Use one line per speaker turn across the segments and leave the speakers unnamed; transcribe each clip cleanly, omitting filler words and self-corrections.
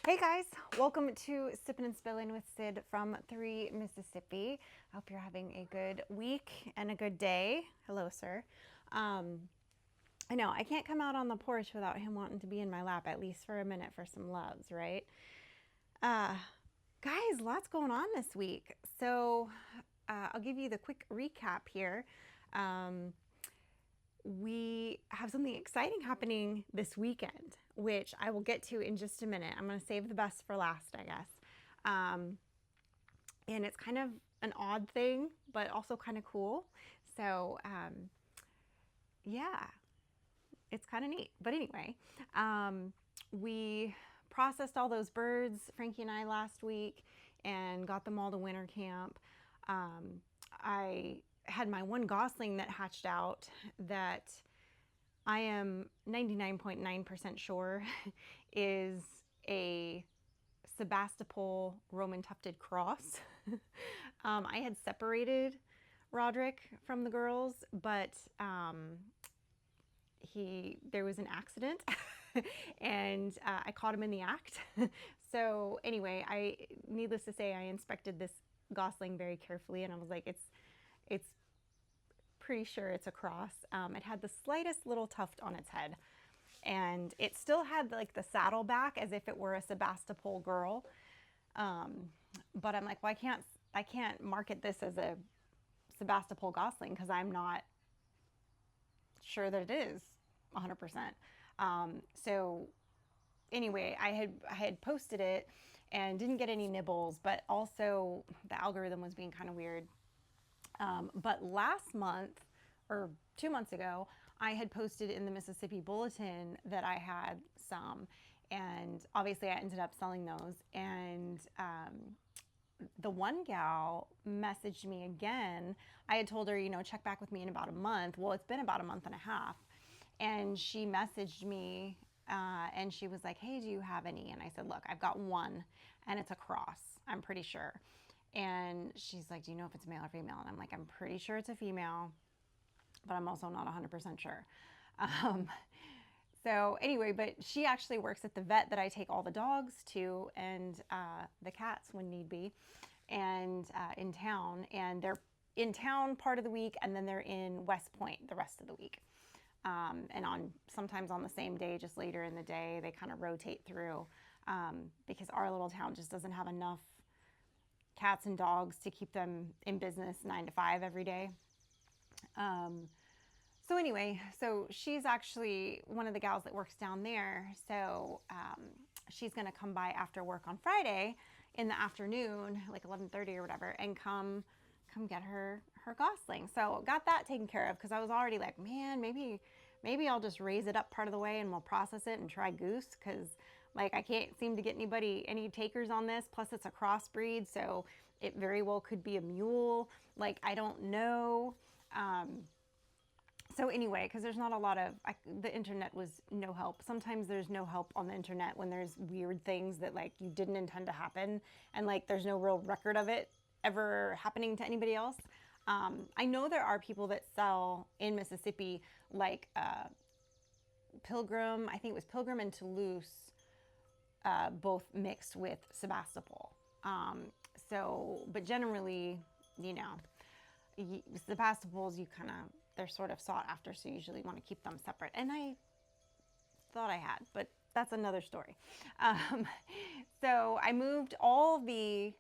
Hey guys, welcome to Sippin' and Spillin' with Sid from 3 Mississippi. I hope you're having a good week and a good day. Hello, sir. I know I can't come out on the porch without him wanting to be in my lap at least for a minute for some loves, right? Guys, lots going on this week. So I'll give you the quick recap here. We have something exciting happening this weekend, which I will get to in just a minute. I'm going to save the best for last, I guess. And it's kind of an odd thing, but also kind of cool. So, yeah, it's kind of neat. But anyway, we processed all those birds, Frankie and I, last week and got them all to winter camp. I had my one gosling that hatched out that I am 99.9% sure is a Sebastopol Roman tufted cross. I had separated Roderick from the girls, but there was an accident and I caught him in the act. So anyway, needless to say, I inspected this gosling very carefully and I was like, it's pretty sure it's a cross. It had the slightest little tuft on its head and it still had like the saddle back as if it were a Sebastopol girl. But I'm like, well, I can't market this as a Sebastopol gosling because I'm not sure that it is 100%. So anyway, I had posted it and didn't get any nibbles, but also the algorithm was being kind of weird. But last month or 2 months ago, I had posted in the Mississippi Bulletin that I had some, and obviously I ended up selling those. And the one gal messaged me again. I had told her, check back with me in about a month. Well, it's been about a month and a half. And she messaged me and she was like, hey, do you have any? And I said, look, I've got one and it's a cross, I'm pretty sure. And she's like, do you know if it's male or female? And I'm like, I'm pretty sure it's a female, but I'm also not 100% sure. Um, so anyway, but she actually works at the vet that I take all the dogs to and the cats when need be, and in town. And they're in town part of the week, and then they're in West Point the rest of the week. And sometimes on the same day, just later in the day, they kind of rotate through because our little town just doesn't have enough cats and dogs to keep them in business 9 to 5 every day. So anyway, so she's actually one of the gals that works down there. So she's going to come by after work on Friday in the afternoon, like 11:30 or whatever, and come get her gosling. So got that taken care of because I was already like, man, maybe I'll just raise it up part of the way and we'll process it and try goose because like I can't seem to get any takers on this. Plus it's a crossbreed, so it very well could be a mule. Like I don't know. So anyway, because there's not a lot of, the internet was no help. Sometimes there's no help on the internet when there's weird things that like you didn't intend to happen and like there's no real record of it ever happening to anybody else. I know there are people that sell in Mississippi like Pilgrim, I think it was Pilgrim and Toulouse, both mixed with Sebastopol. But generally, Sebastopols, they're sort of sought after, so you usually want to keep them separate. And I thought I had, but that's another story. So I moved all the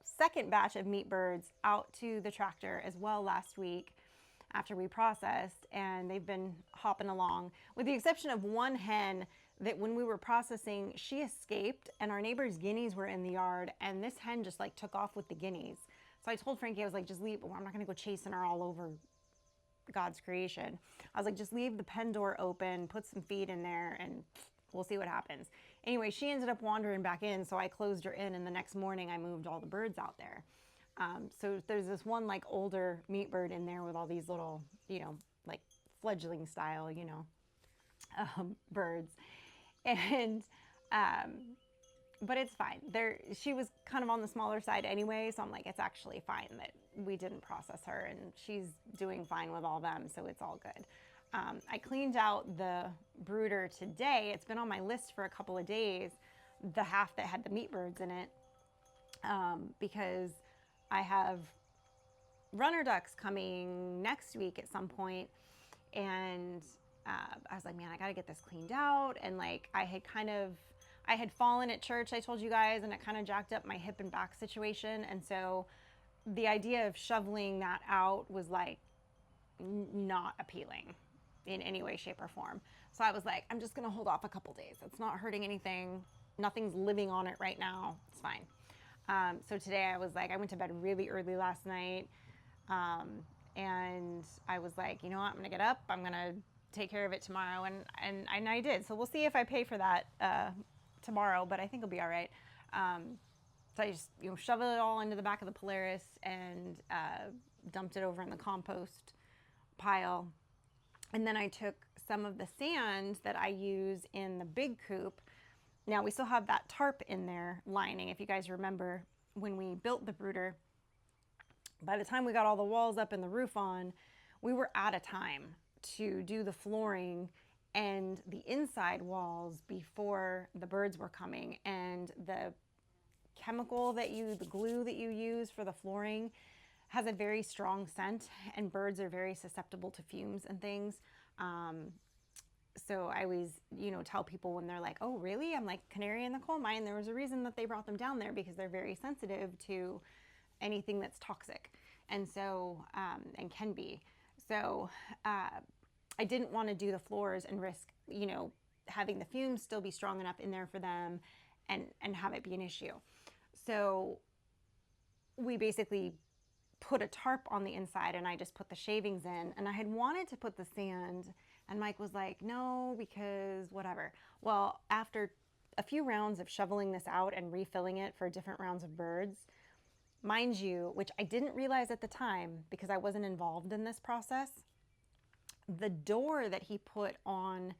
second batch of meat birds out to the tractor as well last week after we processed, and they've been hopping along, with the exception of one hen that when we were processing, she escaped and our neighbor's guineas were in the yard, and this hen just like took off with the guineas. So I told Frankie, I was like, just leave, I'm not gonna go chasing her all over God's creation. I was like, just leave the pen door open, put some feed in there, and we'll see what happens. Anyway, she ended up wandering back in, so I closed her in, and the next morning I moved all the birds out there. So there's this one like older meat bird in there with all these little, like fledgling style, birds. And but it's fine. She was kind of on the smaller side anyway, so I'm like, it's actually fine that we didn't process her, and she's doing fine with all them, so it's all good. I cleaned out the brooder today. It's been on my list for a couple of days, the half that had the meat birds in it, because I have runner ducks coming next week at some point, and I was like, man, I got to get this cleaned out. And like I had fallen at church, I told you guys, and it kind of jacked up my hip and back situation. And so the idea of shoveling that out was like not appealing in any way, shape, or form. So I was like, I'm just gonna hold off a couple days. It's not hurting anything. Nothing's living on it right now. It's fine. So today I was like, I went to bed really early last night, and I was like, you know what? I'm gonna get up. I'm gonna take care of it tomorrow, and I did. So we'll see if I pay for that tomorrow, but I think it'll be all right. So I just shoveled it all into the back of the Polaris and dumped it over in the compost pile. And then I took some of the sand that I use in the big coop. Now we still have that tarp in there lining. If you guys remember when we built the brooder, by the time we got all the walls up and the roof on, we were out of time to do the flooring and the inside walls before the birds were coming. And the the glue that you use for the flooring has a very strong scent, and birds are very susceptible to fumes and things. So I always, tell people when they're like, oh, really? I'm like, canary in the coal mine. There was a reason that they brought them down there, because they're very sensitive to anything that's toxic. And so, and can be. So I didn't want to do the floors and risk, having the fumes still be strong enough in there for them and have it be an issue. So we basically put a tarp on the inside, and I just put the shavings in, and I had wanted to put the sand, and Mike was like, no, because whatever. Well, after a few rounds of shoveling this out and refilling it for different rounds of birds, mind you, which I didn't realize at the time because I wasn't involved in this process, the door that he put on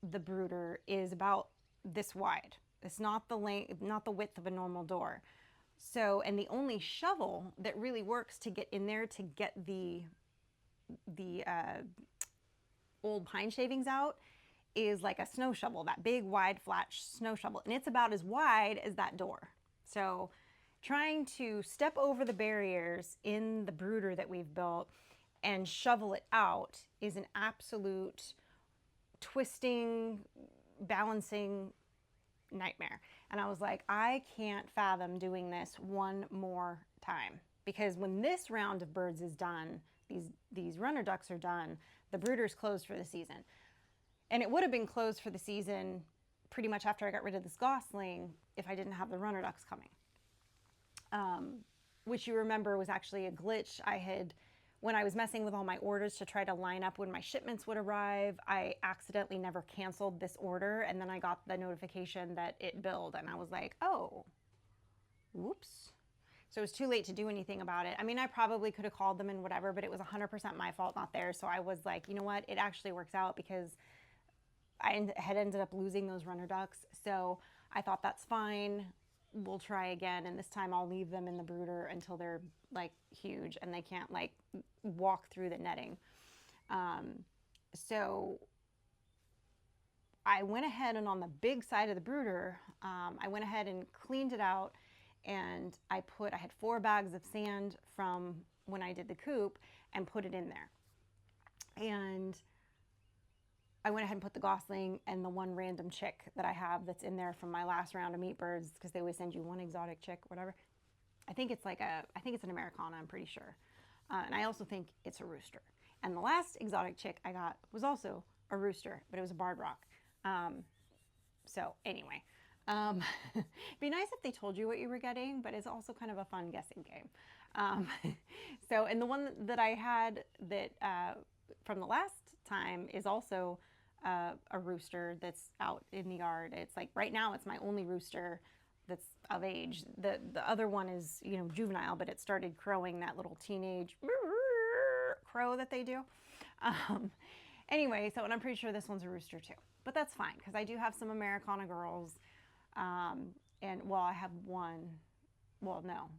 the brooder is about this wide. It's not the length, not the width of a normal door. So, and the only shovel that really works to get in there to get the old pine shavings out is like a snow shovel, that big wide flat snow shovel, and it's about as wide as that door. So trying to step over the barriers in the brooder that we've built and shovel it out is an absolute twisting, balancing nightmare. And I was like, I can't fathom doing this one more time, because when this round of birds is done, these runner ducks are done, the brooder's closed for the season. And it would have been closed for the season pretty much after I got rid of this gosling if I didn't have the runner ducks coming. Which you remember was actually a glitch I had when I was messing with all my orders to try to line up when my shipments would arrive. I accidentally never canceled this order, and then I got the notification that it billed, and I was like, oh, whoops. So it was too late to do anything about it. I mean, I probably could have called them and whatever, but it was 100% my fault, not theirs. So I was like, you know what? It actually works out, because I had ended up losing those runner ducks. So I thought, that's fine. We'll try again. And this time I'll leave them in the brooder until they're like huge and they can't like walk through the netting. So I went ahead, and on the big side of the brooder, I went ahead and cleaned it out, and I had 4 bags of sand from when I did the coop and put it in there. And I went ahead and put the gosling and the one random chick that I have that's in there from my last round of meat birds, because they always send you one exotic chick, whatever. I think it's an Americana, I'm pretty sure. And I also think it's a rooster. And the last exotic chick I got was also a rooster, but it was a barred rock. So anyway, it'd be nice if they told you what you were getting, but it's also kind of a fun guessing game. So, and the one that I had that from the last time is also a rooster that's out in the yard. It's like right now it's my only rooster that's of age. The other one is, juvenile, but it started crowing that little teenage crow that they do. Anyway, so, and I'm pretty sure this one's a rooster too, but that's fine, because I do have some Americana girls. And well, I have one, well, no,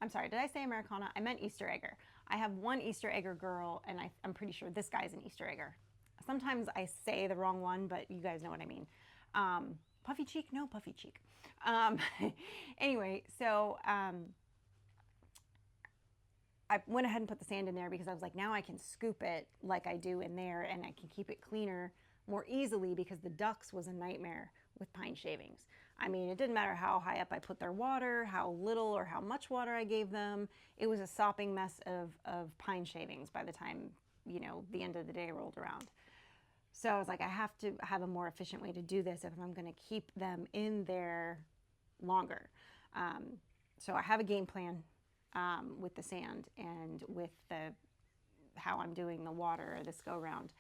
I'm sorry, did I say Americana? I meant Easter egger. I have one Easter egger girl, and I'm pretty sure this guy's an Easter egger. Sometimes I say the wrong one, but you guys know what I mean. Puffy cheek? No puffy cheek. Um, anyway, so I went ahead and put the sand in there because I was like, now I can scoop it like I do in there, and I can keep it cleaner more easily, because the ducks was a nightmare with pine shavings. I mean, it didn't matter how high up I put their water, how little or how much water I gave them. It was a sopping mess of pine shavings by the time, the end of the day rolled around. So I was like, I have to have a more efficient way to do this if I'm going to keep them in there longer. Um, so I have a game plan with the sand and with the how I'm doing the water this go round.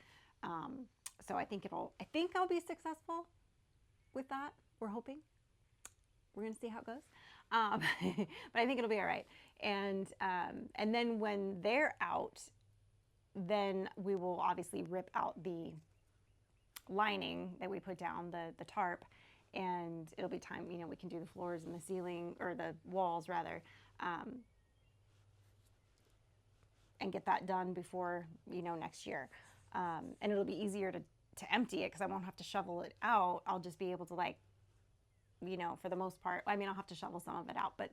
So I think I'll be successful with that. We're hoping. We're gonna see how it goes. But I think it'll be all right. And then when they're out, then we will obviously rip out the lining that we put down, the tarp, and it'll be time, we can do the floors and the ceiling, or the walls rather, and get that done before, next year. And it'll be easier to empty it, because I won't have to shovel it out. I'll just be able to, like, for the most part, I mean, I'll have to shovel some of it out, but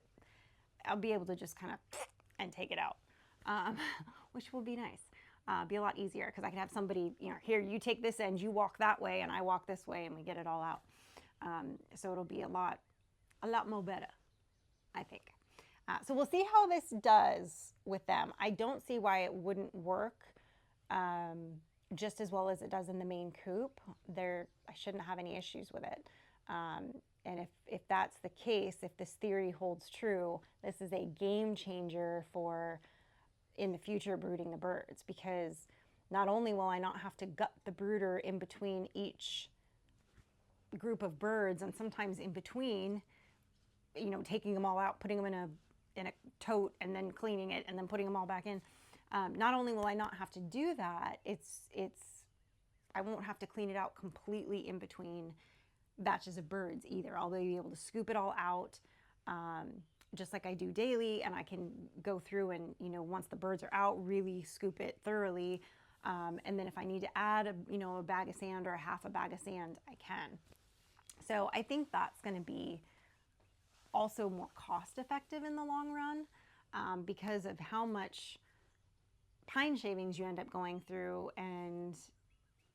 I'll be able to just kind of and take it out, which will be nice. Be a lot easier, because I can have somebody, here, you take this end, you walk that way, and I walk this way, and we get it all out. So it'll be a lot more better, I think. So we'll see how this does with them. I don't see why it wouldn't work just as well as it does in the main coop. I shouldn't have any issues with it. And if that's the case, if this theory holds true, this is a game changer for in the future brooding the birds, because not only will I not have to gut the brooder in between each group of birds, and sometimes in between, taking them all out, putting them in a tote, and then cleaning it, and then putting them all back in. Not only will I not have to do that, I won't have to clean it out completely in between batches of birds either. I'll be able to scoop it all out, just like I do daily, and I can go through and, once the birds are out, really scoop it thoroughly. And then if I need to add a bag of sand or a half a bag of sand, I can. So I think that's going to be also more cost effective in the long run, because of how much pine shavings you end up going through, and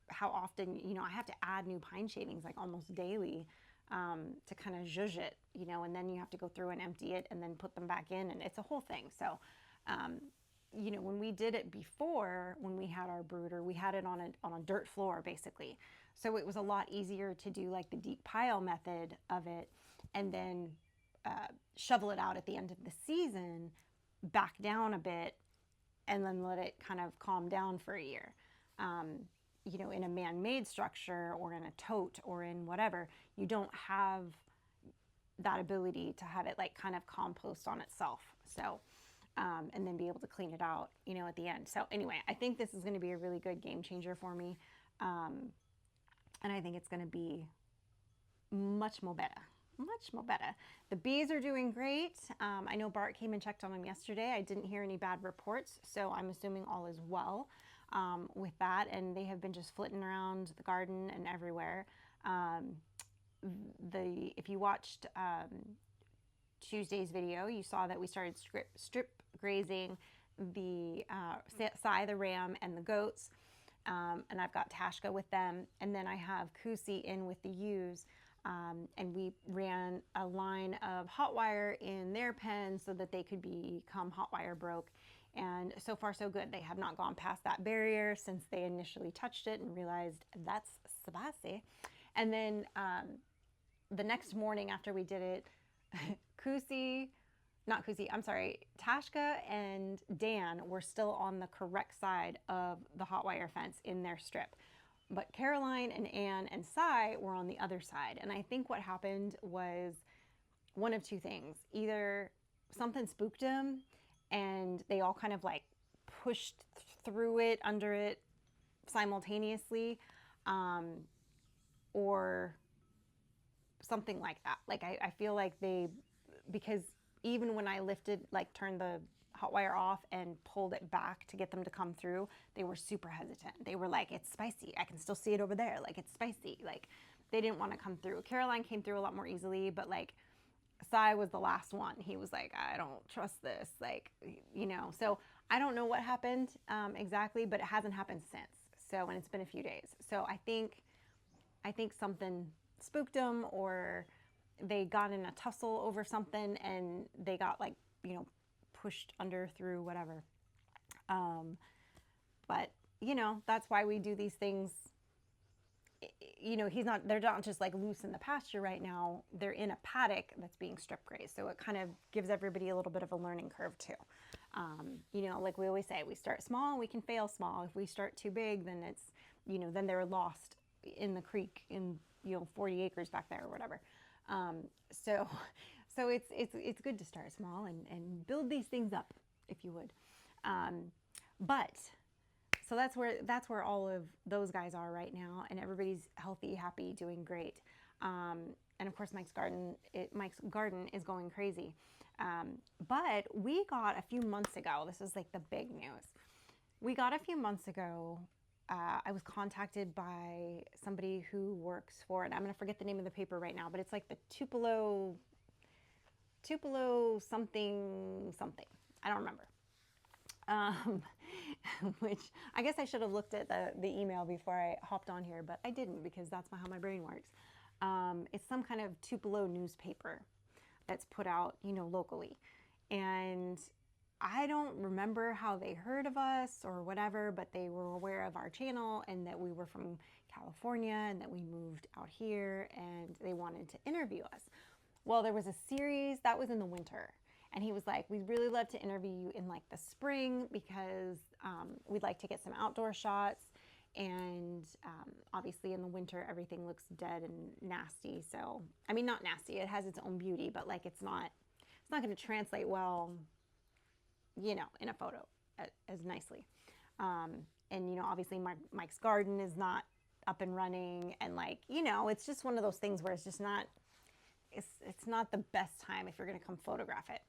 how often, I have to add new pine shavings like almost daily, to kind of zhuzh it, and then you have to go through and empty it and then put them back in, and it's a whole thing. So, when we did it before, when we had our brooder, we had it on a dirt floor basically. So it was a lot easier to do like the deep pile method of it, and then shovel it out at the end of the season, back down a bit, and then let it kind of calm down for a year. In a man-made structure, or in a tote, or in whatever, you don't have that ability to have it like kind of compost on itself. So, and then be able to clean it out, at the end. So anyway, I think this is going to be a really good game changer for me. And I think it's going to be much more better. Much more better. The bees are doing great. I know Bart came and checked on them yesterday. I didn't hear any bad reports, so I'm assuming all is well with that. And they have been just flitting around the garden and everywhere. If you watched Tuesday's video, you saw that we started strip grazing the Sai, the ram, and the goats. And I've got Tashka with them. And then I have Kusi in with the ewes. And we ran a line of hot wire in their pen so that they could become hot wire broke. And so far so good. They have not gone past that barrier since they initially touched it and realized that's spicy. And then the next morning after we did it, Tashka and Dan were still on the correct side of the hot wire fence in their strip. But Caroline and Anne and Sai were on the other side. And I think what happened was one of two things. Either something spooked them and they all kind of like pushed through it, under it simultaneously, or something like that. Like I feel like because even when I turned the hot wire off and pulled it back to get them to come through, they were super hesitant. They were like, it's spicy. I can still see it over there. Like, it's spicy. they didn't want to come through. Caroline came through a lot more easily, but like Sai was the last one. He was like, I don't trust this, like, you know. So I don't know what happened exactly, but it hasn't happened since. So, and it's been a few days. So I think something spooked them, or they got in a tussle over something and they got like, you know, pushed under through whatever. Um, but you know, that's why we do these things. You know, they're not just like loose in the pasture right now. They're in a paddock that's being strip grazed. So it kind of gives everybody a little bit of a learning curve too. You know, like we always say, we start small and we can fail small. If we start too big, then it's, you know, then they're lost in the creek in, you know, 40 acres back there or whatever. Um, so, so it's good to start small and build these things up, if you would. But so that's where all of those guys are right now, and everybody's healthy, happy, doing great. And of course, Mike's garden is going crazy. But we got a few months ago. This is like the big news. We got a few months ago. I was contacted by somebody who works for, and I'm going to forget the name of the paper right now, but it's like the Tupelo something something. I don't remember. Um, which I guess I should have looked at the email before I hopped on here, but I didn't because that's how my brain works. It's some kind of Tupelo newspaper that's put out, you know, locally. And I don't remember how they heard of us or whatever, but they were aware of our channel and that we were from California and that we moved out here, and they wanted to interview us. Well, there was a series that was in the winter, and he was like, we'd really love to interview you in like the spring because we'd like to get some outdoor shots. And obviously in the winter, everything looks dead and nasty. So, I mean, not nasty, it has its own beauty, but like it's not going to translate well, you know, in a photo as nicely. And, you know, obviously Mike's garden is not up and running. And like, you know, it's just one of those things where it's just not, it's not the best time if you're going to come photograph it.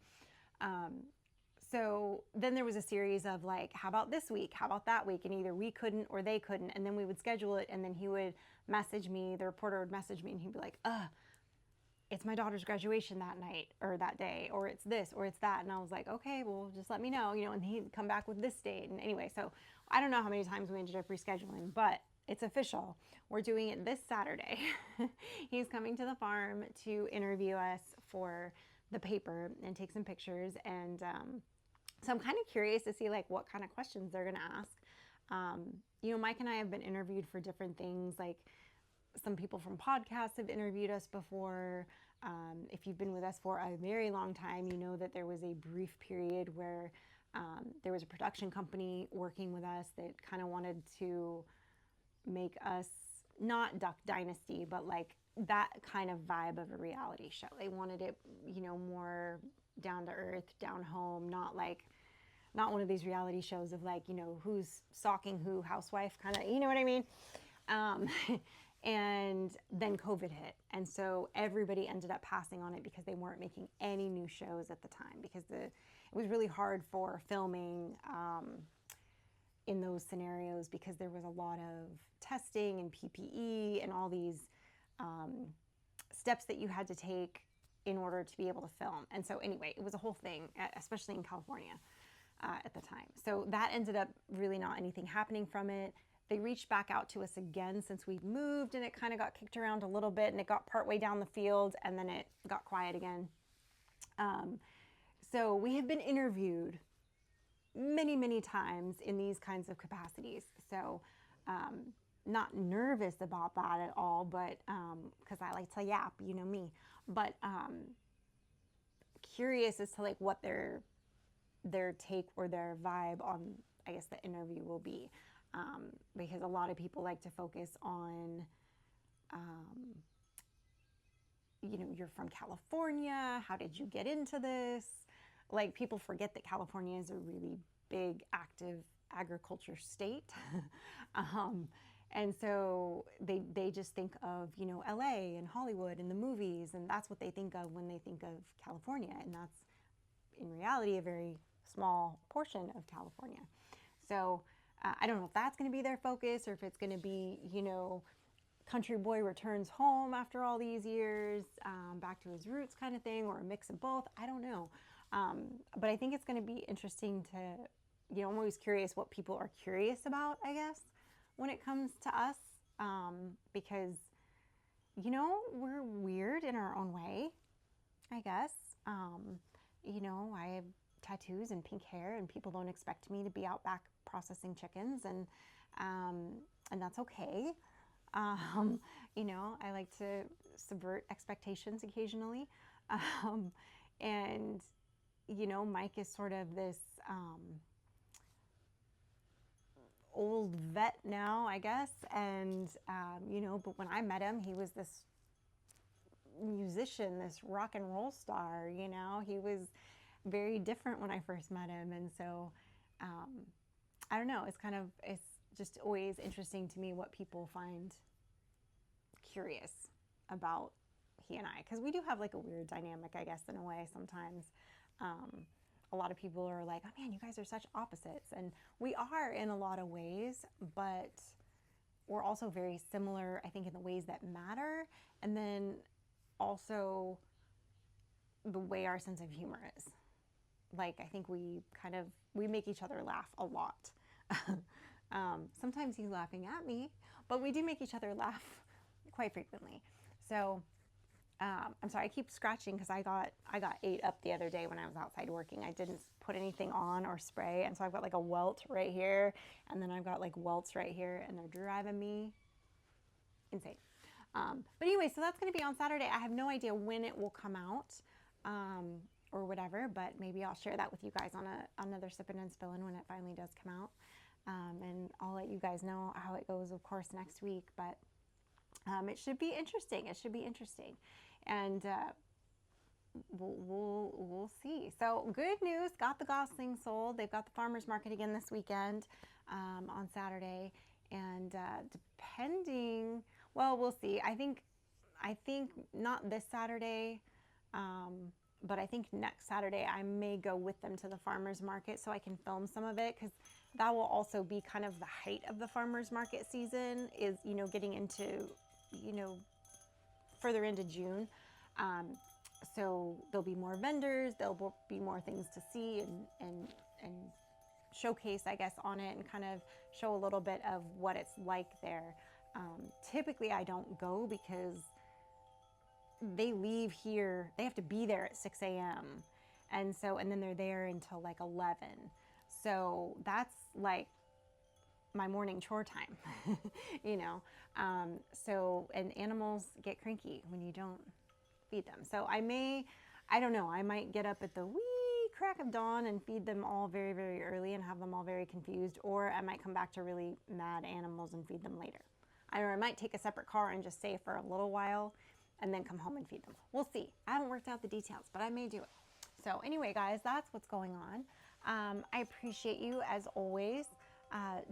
So then there was a series of like, how about this week? How about that week? And either we couldn't or they couldn't. And then we would schedule it. And then he would message me, the reporter would message me, and he'd be like, it's my daughter's graduation that night or that day, or it's this or it's that. And I was like, okay, well, just let me know, you know, and he'd come back with this date. And anyway, so I don't know how many times we ended up rescheduling, but it's official. We're doing it this Saturday. He's coming to the farm to interview us for the paper and take some pictures. And so I'm kind of curious to see like what kind of questions they're going to ask. You know, Mike and I have been interviewed for different things. Like some people from podcasts have interviewed us before. If you've been with us for a very long time, you know that there was a brief period where there was a production company working with us that kind of wanted to make us not Duck Dynasty, but like that kind of vibe of a reality show. They wanted it, you know, more down to earth, down home, not one of these reality shows of like, you know, who's stalking who, housewife kind of, you know what I mean? And then COVID hit. And so everybody ended up passing on it because they weren't making any new shows at the time, because it was really hard for filming in those scenarios because there was a lot of testing and PPE and all these steps that you had to take in order to be able to film. And so anyway, it was a whole thing, especially in California at the time. So that ended up really not anything happening from it. They reached back out to us again since we'd moved, and it kind of got kicked around a little bit, and it got partway down the field, and then it got quiet again. So we have been interviewed many, many times in these kinds of capacities. So not nervous about that at all, but because I like to yap, you know me, but curious as to like what their take or their vibe on, I guess, the interview will be. Because a lot of people like to focus on, you know, you're from California, how did you get into this? Like, people forget that California is a really big, active agriculture state. And so they just think of, you know, LA and Hollywood and the movies, and that's what they think of when they think of California. And that's, in reality, a very small portion of California. So I don't know if that's going to be their focus or if it's going to be, you know, country boy returns home after all these years, back to his roots kind of thing, or a mix of both. I don't know. But I think it's going to be interesting to, you know, I'm always curious what people are curious about, I guess, when it comes to us, because, you know, we're weird in our own way, I guess. You know, I have tattoos and pink hair, and people don't expect me to be out back processing chickens, and that's okay. You know, I like to subvert expectations occasionally. And, you know, Mike is sort of this old vet now, I guess. And, you know, but when I met him, he was this musician, this rock and roll star, you know. He was very different when I first met him. And so, I don't know, it's just always interesting to me what people find curious about he and I, because we do have like a weird dynamic, I guess, in a way sometimes. A lot of people are like, oh man, you guys are such opposites, and we are in a lot of ways, but we're also very similar, I think, in the ways that matter, and then also the way our sense of humor is. Like, I think we make each other laugh a lot. Sometimes he's laughing at me, but we do make each other laugh quite frequently. So I'm sorry, I keep scratching because I got ate up the other day when I was outside working. I didn't put anything on or spray, and so I've got like a welt right here, and then I've got like welts right here, and they're driving me insane. But anyway, so that's going to be on Saturday. I have no idea when it will come out, or whatever, but maybe I'll share that with you guys on another Sippin' and Spillin' when it finally does come out. And I'll let you guys know how it goes, of course, next week. But it should be interesting. It should be interesting. And we'll see. So good news, got the Gosling sold. They've got the farmer's market again this weekend, on Saturday. And depending, well, we'll see. I think not this Saturday, but I think next Saturday I may go with them to the farmer's market so I can film some of it, because that will also be kind of the height of the farmer's market season, is, you know, getting into, you know, further into June. So there'll be more vendors, there'll be more things to see and showcase, I guess, on it, and kind of show a little bit of what it's like there. Typically I don't go because they leave here, they have to be there at 6 a.m. And then they're there until like 11. So that's like my morning chore time, you know? And animals get cranky when you don't feed them. So I don't know, I might get up at the wee crack of dawn and feed them all very, very early and have them all very confused, or I might come back to really mad animals and feed them later. Or I might take a separate car and just stay for a little while and then come home and feed them. We'll see. I haven't worked out the details, but I may do it. So anyway, guys, that's what's going on. I appreciate you as always.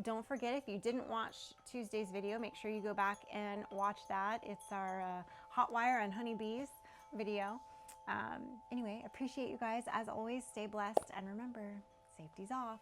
Don't forget, if you didn't watch Tuesday's video, make sure you go back and watch that. It's our hot wire and honeybees video. Anyway, appreciate you guys as always. Stay blessed, and remember, safety's off.